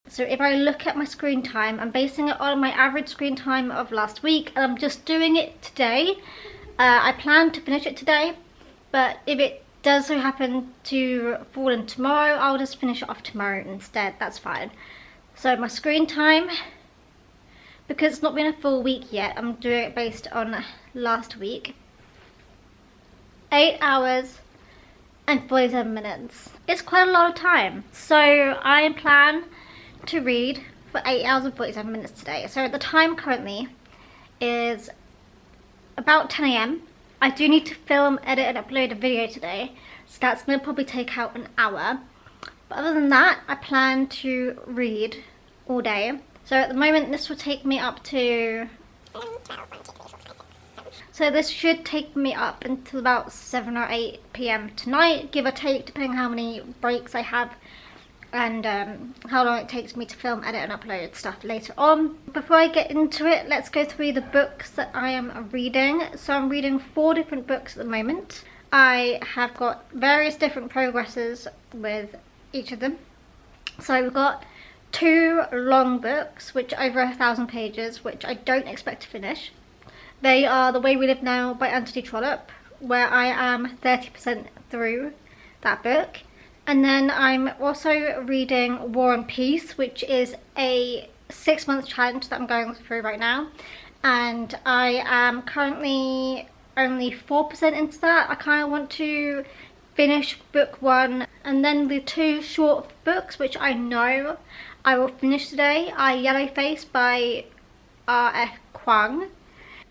So if I look at my screen time, I'm basing it on my average screen time of last week, and I'm just doing it today. I plan to finish it today, but if it does so happen to fall in tomorrow, I'll just finish it off tomorrow instead. That's fine. So my screen time, because it's not been a full week yet, I'm doing it based on last week. 8 hours and 47 minutes. It's quite a lot of time. So I plan to read for 8 hours and 47 minutes today. So the time currently is about 10 AM. I do need to film, edit and upload a video today, so that's going to probably take out an hour. But other than that, I plan to read all day. So at the moment this will take me up to... So this should take me up until about 7 or 8 PM tonight, give or take, depending on how many breaks I have and how long it takes me to film, edit and upload stuff later on. Before I get into it, let's go through the books that I am reading. So I'm reading 4 different books at the moment. I have got various different progresses with each of them. So we've got 2 long books, which are over 1,000 pages, which I don't expect to finish. They are The Way We Live Now by Anthony Trollope, where I am 30% through that book. And then I'm also reading War and Peace, which is a 6-month challenge that I'm going through right now. And I am currently only 4% into that. I kind of want to finish book 1, and then the 2 short books, which I know I will finish today, are Yellowface by R.F. Kuang.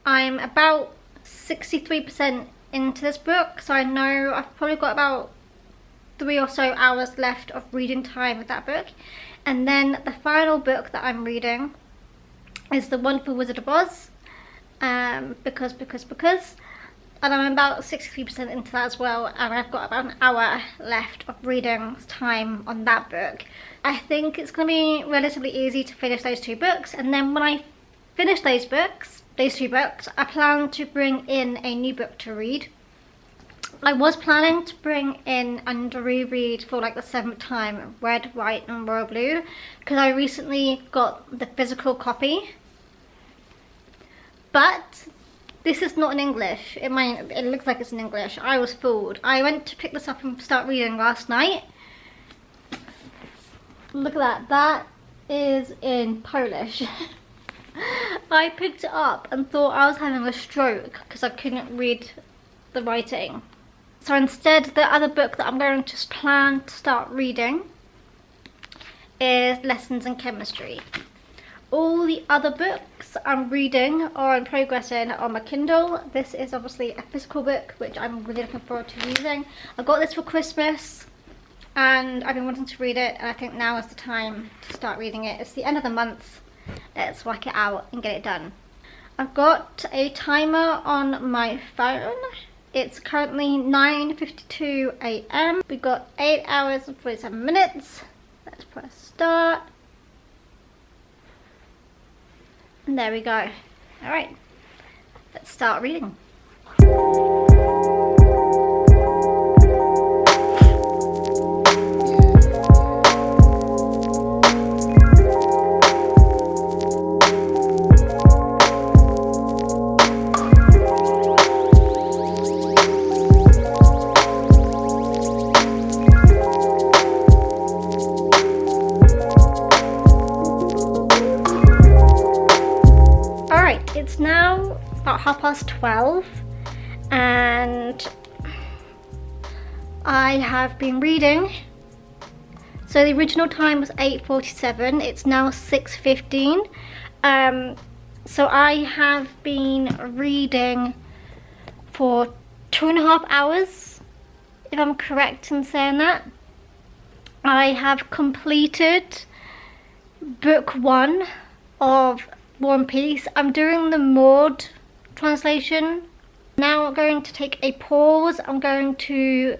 I'm about 63% into this book, so I know I've probably got about 3 or so hours left of reading time with that book. And then the final book that I'm reading is The Wonderful Wizard of Oz, because and I'm about 63% into that as well, and I've got about an hour left of reading time on that book. I think it's going to be relatively easy to finish those 2 books, and then when I finish those 2 books, I plan to bring in a new book to read. I was planning to bring in and reread for like the 7th time Red, White and Royal Blue, because I recently got the physical copy. But this is not in English. It looks like it's in English. I was fooled. I went to pick this up and start reading last night. Look at that. That is in Polish. I picked it up and thought I was having a stroke because I couldn't read the writing. So instead, the other book that I'm going to just plan to start reading is Lessons in Chemistry. All the other books I'm reading or in progress in on my Kindle. This is obviously a physical book, which I'm really looking forward to using. I got this for Christmas and I've been wanting to read it, and I think now is the time to start reading it. It's the end of the month. Let's whack it out and get it done. I've got a timer on my phone. It's currently 9:52 AM. We've got 8 hours and 47 minutes. Let's press start. And there we go. Alright, let's start reading. It's now about 12:30 and I have been reading. So the original time was 8:47, it's now 6:15. So I have been reading for 2.5 hours, if I'm correct in saying that. I have completed book 1 of War and Peace. I'm doing the Maud translation. Now I'm going to take a pause. I'm going to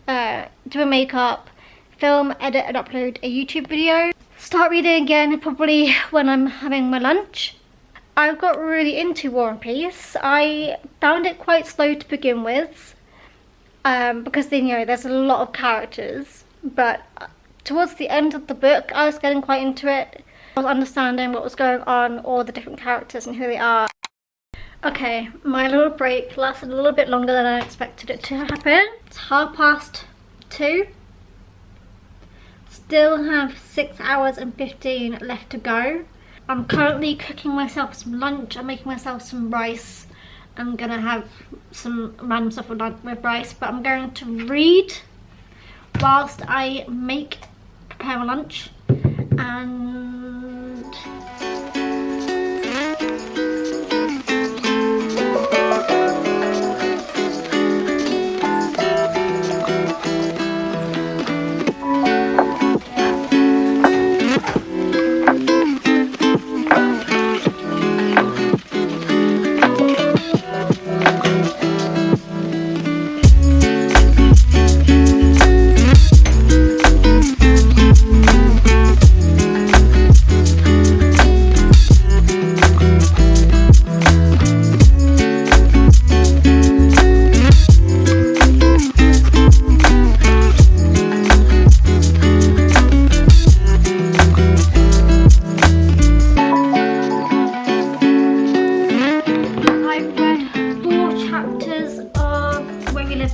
do a makeup, film, edit and upload a YouTube video. Start reading again probably when I'm having my lunch. I got really into War and Peace. I found it quite slow to begin with because then, you know, there's a lot of characters, but towards the end of the book, I was getting quite into it. I was understanding what was going on, all the different characters and who they are. Okay, my little break lasted a little bit longer than I expected it to happen. It's 2:30. Still have 6 hours and 15 left to go. I'm currently cooking myself some lunch. I'm making myself some rice. I'm gonna have some random stuff with rice, but I'm going to read whilst I prepare my lunch. And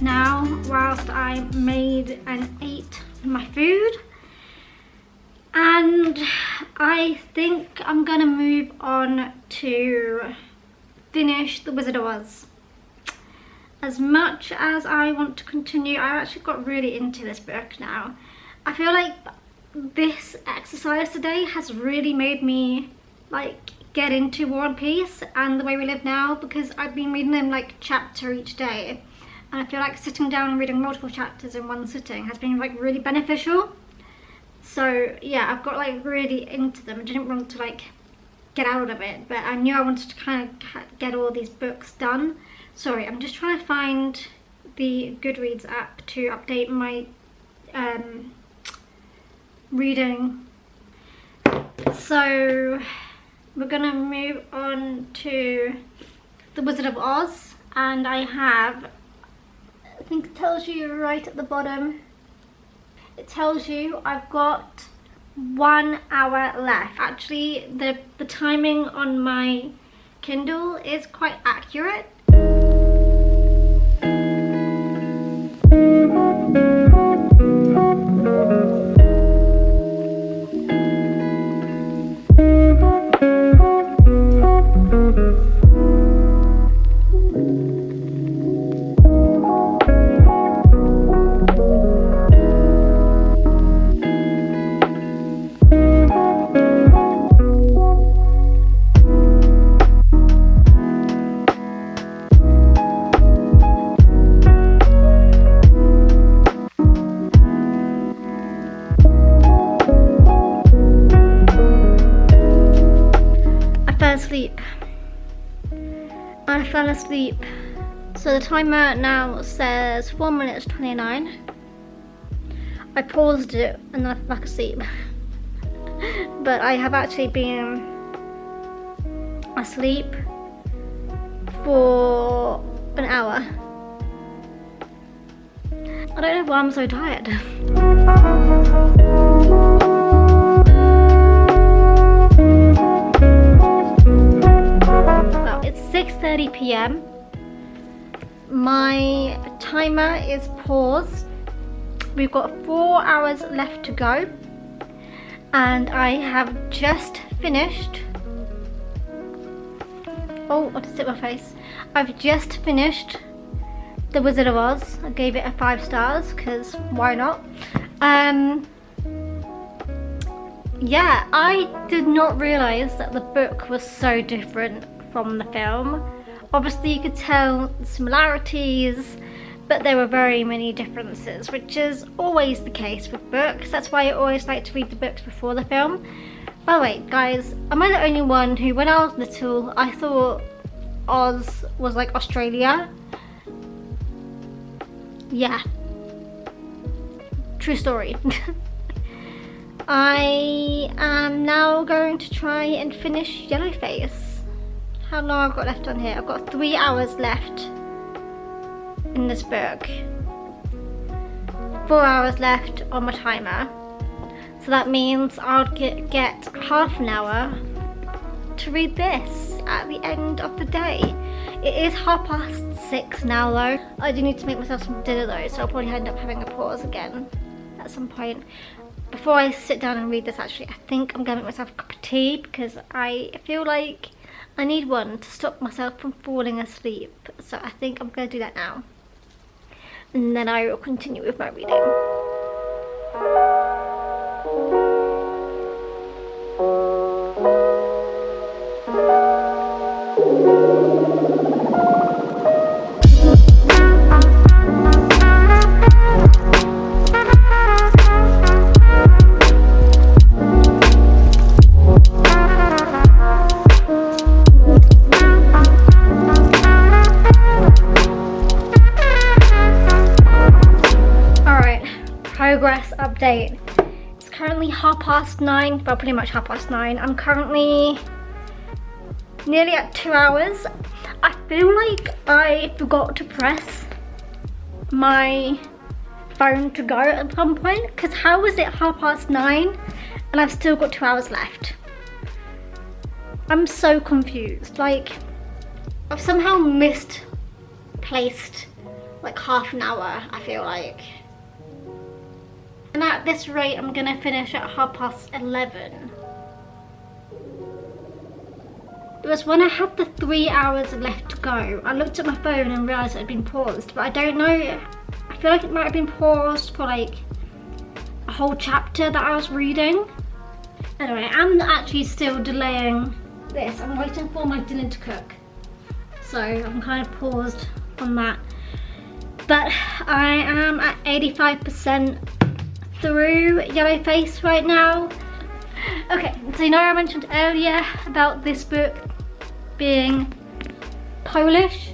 now whilst I made and ate my food, and I think I'm gonna move on to finish The Wizard of Oz. As much as I want to continue, I actually got really into this book now. I feel like this exercise today has really made me like get into War and Peace and The Way We Live Now, because I've been reading them like chapter each day. And I feel like sitting down and reading multiple chapters in one sitting has been like really beneficial. So yeah, I've got like really into them. I didn't want to like get out of it, but I knew I wanted to kind of get all these books done. Sorry, I'm just trying to find the Goodreads app to update my reading. So we're gonna move on to The Wizard of Oz, and I have, I think it tells you right at the bottom, it tells you I've got 1 hour left. Actually, the timing on my Kindle is quite accurate. I fell asleep. So the timer now says 4 minutes 29. I paused it and then I fell back asleep. But I have actually been asleep for an hour. I don't know why I'm so tired. Well, it's 6:30 p.m. My timer is paused. We've got 4 hours left to go, and I have just finished. Oh, I just hit my face. I've just finished The Wizard of Oz. I gave it a 5 stars because why not? Yeah, I did not realise that the book was so different from the film. Obviously you could tell the similarities, but there were very many differences, which is always the case with books. That's why I always like to read the books before the film. By the way, guys, am I the only one who, when I was little, I thought Oz was like Australia? Yeah. True story. I am now going to try and finish Yellowface. How long I've got left on here? I've got 3 hours left in this book. 4 hours left on my timer. So that means I'll get half an hour to read this at the end of the day. It is 6:30 now though. I do need to make myself some dinner though, so I'll probably end up having a pause again at some point. Before I sit down and read this, actually, I think I'm gonna make myself a cup of tea because I feel like I need one to stop myself from falling asleep. So I think I'm gonna do that now. And then I will continue with my reading. Progress update. It's currently 9:30, well, pretty much 9:30. I'm currently nearly at 2 hours. I feel like I forgot to press my phone to go at some point, because how is it 9:30 and I've still got 2 hours left? I'm so confused. Like, I've somehow misplaced like half an hour, I feel like. And at this rate, I'm gonna finish at 11:30. It was when I had the 3 hours left to go. I looked at my phone and realised it had been paused, but I don't know. I feel like it might have been paused for like a whole chapter that I was reading. Anyway, I'm actually still delaying this. I'm waiting for my dinner to cook. So I'm kind of paused on that. But I am at 85% through Yellow Face right now. Okay, so you know I mentioned earlier about this book being Polish.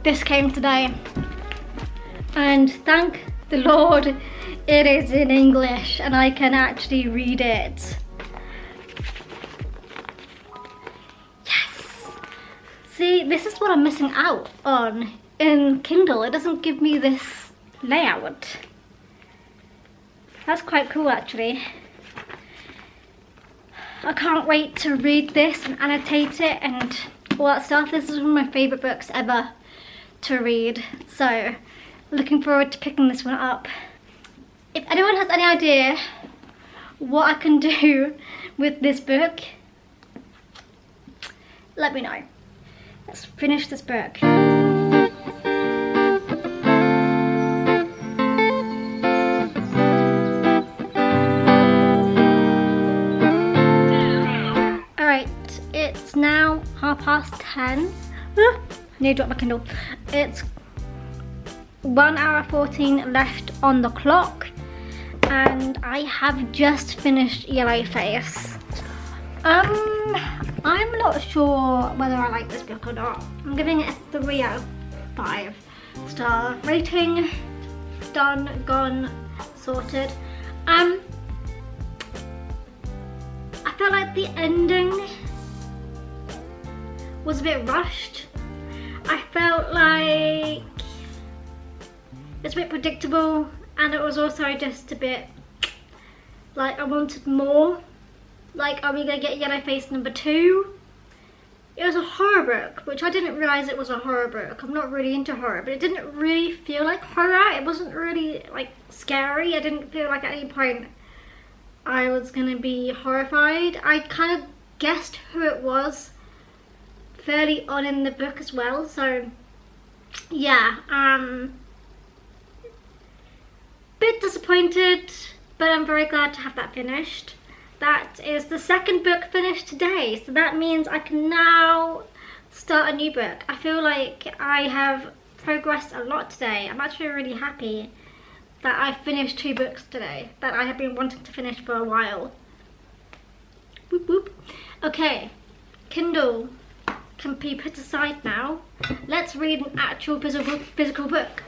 This came today, and thank the Lord it is in English and I can actually read it. Yes! See, this is what I'm missing out on in Kindle. It doesn't give me this layout. That's quite cool actually. I can't wait to read this and annotate it and all that stuff. This is one of my favourite books ever to read. So looking forward to picking this one up. If anyone has any idea what I can do with this book, let me know. Let's finish this book. It's now 10:30. I need to drop my Kindle. It's 1 hour 14 left on the clock, and I have just finished Yellow Face. I'm not sure whether I like this book or not. I'm giving it a 3 out of 5 star rating. Done, gone, sorted. I felt like the ending was a bit rushed. I felt like it's a bit predictable, and it was also just a bit like I wanted more. Like, are we gonna get Yellow Face number 2? It was a horror book, which I didn't realise it was a horror book. I'm not really into horror, but it didn't really feel like horror. It wasn't really like scary. I didn't feel like at any point I was gonna be horrified. I kind of guessed who it was fairly on in the book as well, so yeah, bit disappointed, but I'm very glad to have that finished. That is the second book finished today, so that means I can now start a new book. I feel like I have progressed a lot today. I'm actually really happy that I finished 2 books today that I have been wanting to finish for a while. Whoop whoop. Okay, Kindle can be put aside now. Let's read an actual physical book.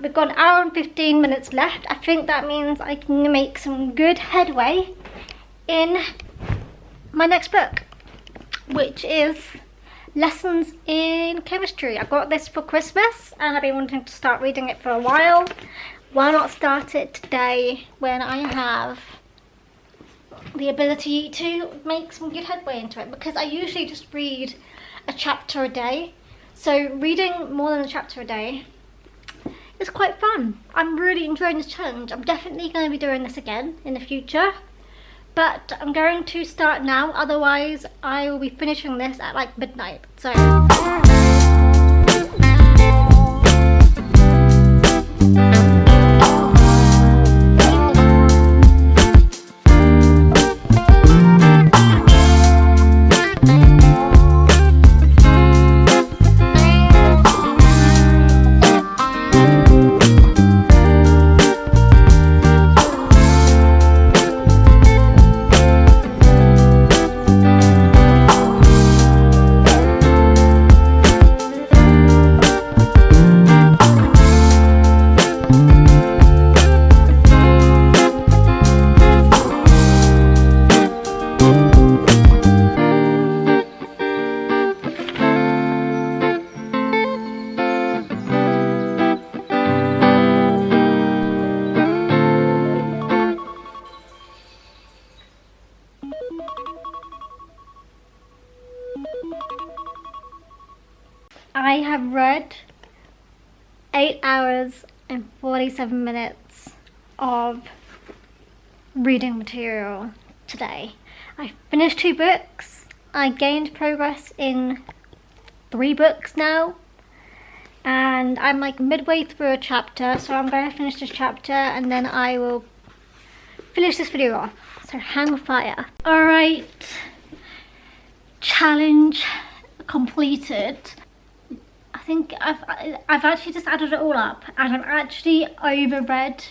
We've got 1 hour and 15 minutes left. I think that means I can make some good headway in my next book, which is Lessons in Chemistry. I got this for Christmas and I've been wanting to start reading it for a while. Why not start it today when I have the ability to make some good headway into it? Because I usually just read a chapter a day. So reading more than a chapter a day is quite fun. I'm really enjoying this challenge. I'm definitely going to be doing this again in the future. But I'm going to start now, otherwise I will be finishing this at like midnight. So I have read 8 hours and 47 minutes of reading material today. I finished 2 books. I gained progress in 3 books now. And I'm like midway through a chapter, so I'm going to finish this chapter and then I will finish this video off. So hang fire. Alright. Challenge completed. I think I've actually just added it all up and I'm actually overread.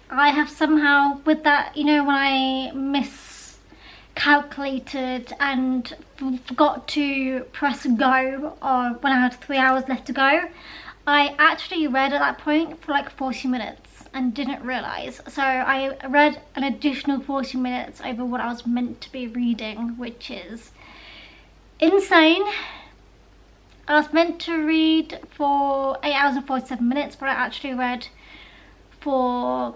I have somehow, with that, you know, when I miscalculated and forgot to press go, or when I had 3 hours left to go, I actually read at that point for like 40 minutes and didn't realise. So I read an additional 40 minutes over what I was meant to be reading, which is insane. I was meant to read for 8 hours and 47 minutes, but I actually read for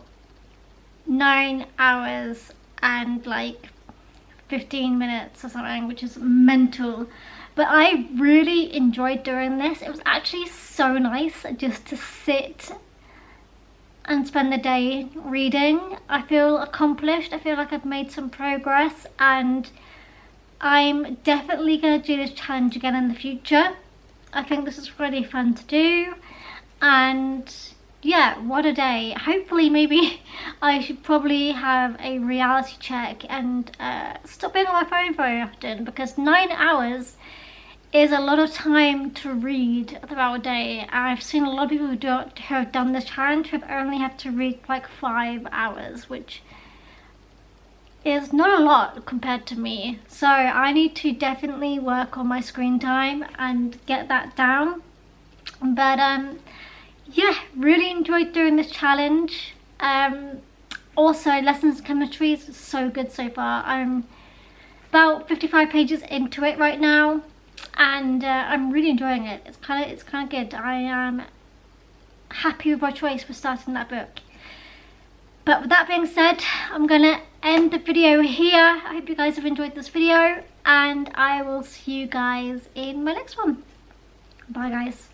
9 hours and like 15 minutes or something, which is mental. But I really enjoyed doing this. It was actually so nice just to sit and spend the day reading. I feel accomplished. I feel like I've made some progress and I'm definitely going to do this challenge again in the future. I think this is really fun to do, and yeah, what a day. Hopefully maybe I should probably have a reality check and stop being on my phone very often, because 9 hours is a lot of time to read throughout a day. I've seen a lot of people who have done this challenge who have only had to read like 5 hours, which is not a lot compared to me. So I need to definitely work on my screen time and get that down. But yeah, really enjoyed doing this challenge. Also, Lessons in Chemistry is so good so far. I'm about 55 pages into it right now, and I'm really enjoying it. It's kind of good. I am happy with my choice for starting that book. But with that being said, I'm gonna end the video here. I hope you guys have enjoyed this video, and I will see you guys in my next one. Bye guys.